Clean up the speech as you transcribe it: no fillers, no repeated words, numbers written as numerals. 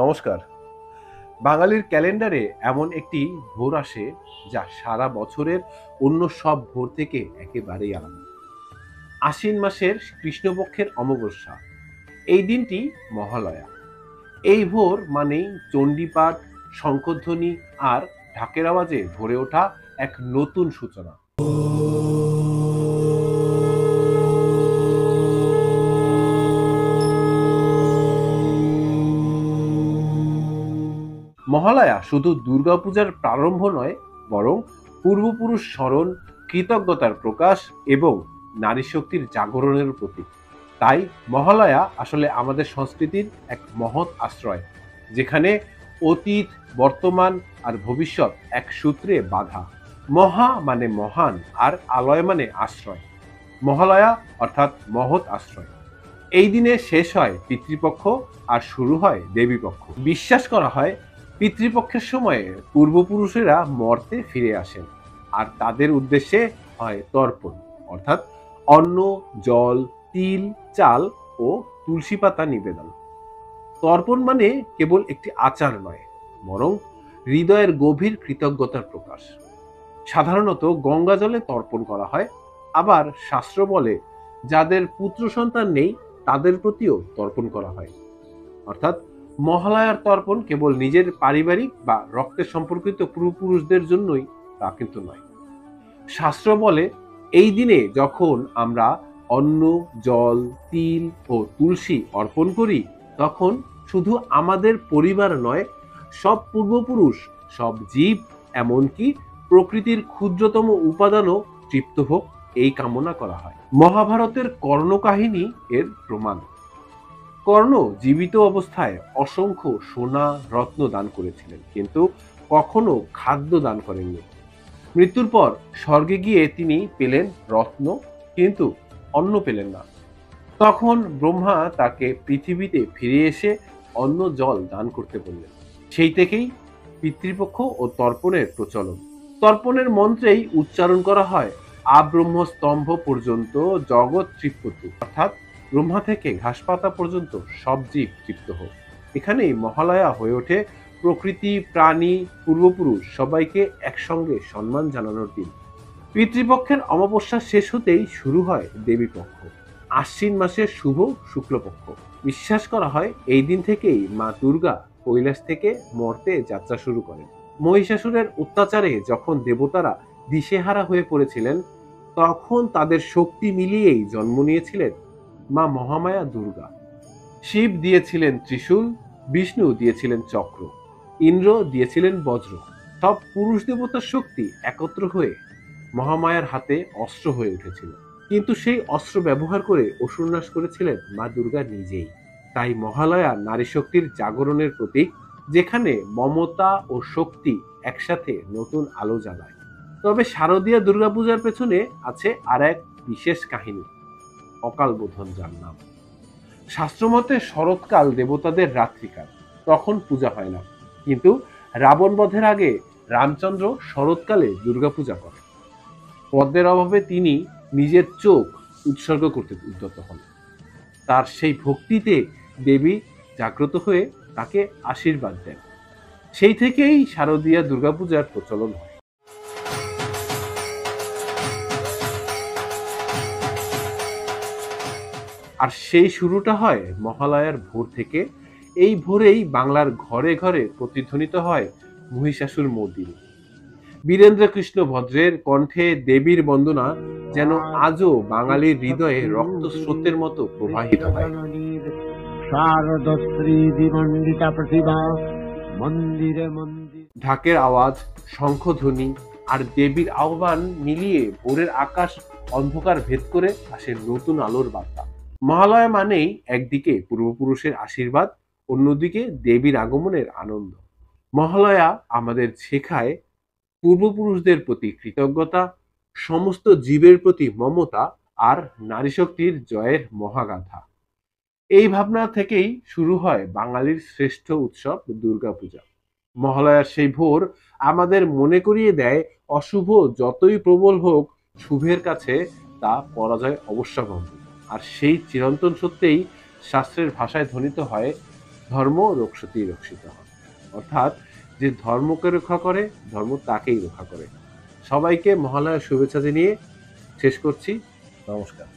নমস্কার। বাঙালির ক্যালেন্ডারে এমন একটি ভোর আসে যা সারা বছরের অন্য সব ভোর থেকে একেবারেই আলাদা। আশ্বিন মাসের কৃষ্ণপক্ষের অমাবস্যা, এই দিনটি মহালয়া। এই ভোর মানেই চণ্ডীপাঠ, শঙ্খধ্বনি আর ঢাকের আওয়াজে ভরে ওঠা এক নতুন সূচনা। মহালয়া শুধু দুর্গাপূজার প্রারম্ভ নয়, বরং পূর্বপুরুষ স্মরণ, কৃতজ্ঞতার প্রকাশ এবং নারী শক্তির জাগরণের প্রতীক। তাই মহালয়া আসলে আমাদের সংস্কৃতির এক মহৎ আশ্রয়, যেখানে অতীত, বর্তমান আর ভবিষ্যৎ এক সূত্রে বাঁধা। মহা মানে মহান আর আলয় মানে আশ্রয়। মহালয়া অর্থাৎ মহৎ আশ্রয়। এই দিনে শেষ হয় পিতৃপক্ষ আর শুরু হয় দেবীপক্ষ। বিশ্বাস করা হয় পিতৃপক্ষের সময়ে পূর্বপুরুষেরা মর্তে ফিরে আসেন আর তাদের উদ্দেশ্যে হয় তর্পণ, অর্থাৎ অন্ন, জল, তিল, চাল ও তুলসী পাতা নিবেদন। তর্পণ মানে কেবল একটি আচার নয়, বরং হৃদয়ের গভীর কৃতজ্ঞতার প্রকাশ। সাধারণত গঙ্গা জলে তর্পণ করা হয়, আবার শাস্ত্র বলে যাদের পুত্র সন্তান নেই তাদের প্রতিও তর্পণ করা হয়। অর্থাৎ মহালয়ার তর্পণ কেবল নিজের পারিবারিক বা রক্তের সম্পর্কিত পূর্বপুরুষদের জন্যই তা কিন্তু নয়। শাস্ত্র বলে এই দিনে যখন আমরা অন্ন, জল, তিল ও তুলসী অর্পণ করি, তখন শুধু আমাদের পরিবার নয়, সব পূর্বপুরুষ, সব জীব, এমনকি প্রকৃতির ক্ষুদ্রতম উপাদানও তৃপ্ত হোক, এই কামনা করা হয়। মহাভারতের কর্ণ কাহিনী এর প্রমাণ। কর্ণ জীবিত অবস্থায় অসংখ্য সোনা, রত্ন দান করেছিলেন, কিন্তু কখনো খাদ্য দান করেননি। মৃত্যুর পর স্বর্গে গিয়ে তিনি পেলেন রত্ন, কিন্তু অন্ন পেলেন না। তখন ব্রহ্মা তাকে পৃথিবীতে ফিরে এসে অন্ন, জল দান করতে বললেন। সেই থেকেই পিতৃপক্ষ ও তর্পণের প্রচলন। তর্পণের মন্ত্রেই উচ্চারণ করা হয় আব্রহ্ম স্তম্ভ পর্যন্ত জগৎ তৃপ্ততু, অর্থাৎ ব্রহ্মা থেকে ঘাসপাতা পর্যন্ত সব জীব তৃপ্ত হোক। এখানেই মহালয়া হয়ে ওঠে প্রকৃতি, প্রাণী, পূর্বপুরুষ সবাইকে একসঙ্গে সম্মান জানানোর দিন। পিতৃপক্ষের অমাবস্যা শেষ হতেই শুরু হয় দেবীপক্ষ, আশ্বিন মাসের শুভ শুক্লপক্ষ। বিশ্বাস করা হয় এই দিন থেকেই মা দুর্গা কৈলাস থেকে মর্তে যাত্রা শুরু করেন। মহিষাসুরের অত্যাচারে যখন দেবতারা দিশেহারা হয়ে পড়েছিলেন, তখন তাদের শক্তি মিলিয়েই জন্ম নিয়েছিলেন মা মহামায়া দুর্গা। শিব দিয়েছিলেন ত্রিশূল, বিষ্ণু দিয়েছিলেন চক্র, ইন্দ্র দিয়েছিলেন বজ্র। সব পুরুষ দেবতার শক্তি একত্র হয়ে মহামায়ার হাতে অস্ত্র হয়ে উঠেছিল, কিন্তু সেই অস্ত্র ব্যবহার করে অসুর নাশ করেছিলেন মা দুর্গা নিজেই। তাই মহালয়া নারী শক্তির জাগরণের প্রতীক, যেখানে মমতা ও শক্তি একসাথে নতুন আলো জ্বালায়। তবে শারদীয়া দুর্গাপূজার পেছনে আছে আর এক বিশেষ কাহিনী, অকাল বোধন, যার নাম। শাস্ত্রমতে শরৎকাল দেবতাদের রাত্রিকাল, তখন পূজা হয় না, কিন্তু রাবণ বধের আগে রামচন্দ্র শরৎকালে দুর্গাপূজা করেন। পদ্মের অভাবে তিনি নিজের চোখ উৎসর্গ করতে উদ্যত হন। তার সেই ভক্তিতে দেবী জাগ্রত হয়ে তাকে আশীর্বাদ দেন। সেই থেকেই শারদীয়া দুর্গাপূজার প্রচলন হয়। আর সেই শুরুটা হয় মহালয়ার ভোর থেকে। এই ভোরেই বাংলার ঘরে ঘরে প্রতিধ্বনিত হয় মহিষাসুর মর্দিনী। বীরেন্দ্র কৃষ্ণ ভদ্রের কণ্ঠে দেবীর বন্দনা যেন আজও বাঙালির হৃদয়ে রক্তস্রোতের মতো প্রবাহিত হয়। ঢাকের আওয়াজ, শঙ্খধ্বনি আর দেবীর আহ্বান মিলিয়ে ভোরের আকাশ অন্ধকার ভেদ করে আসে নতুন আলোর বার্তা। মহালয়া মানেই একদিকে পূর্বপুরুষের আশীর্বাদ, অন্যদিকে দেবীর আগমনের আনন্দ। মহালয়া আমাদের শেখায় পূর্বপুরুষদের প্রতি কৃতজ্ঞতা, সমস্ত জীবের প্রতি মমতা আর নারী শক্তির জয়ের মহাগাথা। এই ভাবনা থেকেই শুরু হয় বাঙালির শ্রেষ্ঠ উৎসব দুর্গাপূজা। মহালয়ার সেই ভোর আমাদের মনে করিয়ে দেয় অশুভ যতই প্রবল হোক, শুভের কাছে তা পরাজয় অবশ্যম্ভাবী। আর সেই চিরন্তন সত্যিই শাস্ত্রের ভাষায় ধ্বনিত হয়, ধর্ম রক্ষতি রক্ষিত। অর্থাৎ যে ধর্মকে রক্ষা করে, ধর্ম তাকেই রক্ষা করে। সবাইকে মহালয়ার শুভেচ্ছা জানিয়ে শেষ করছি। নমস্কার।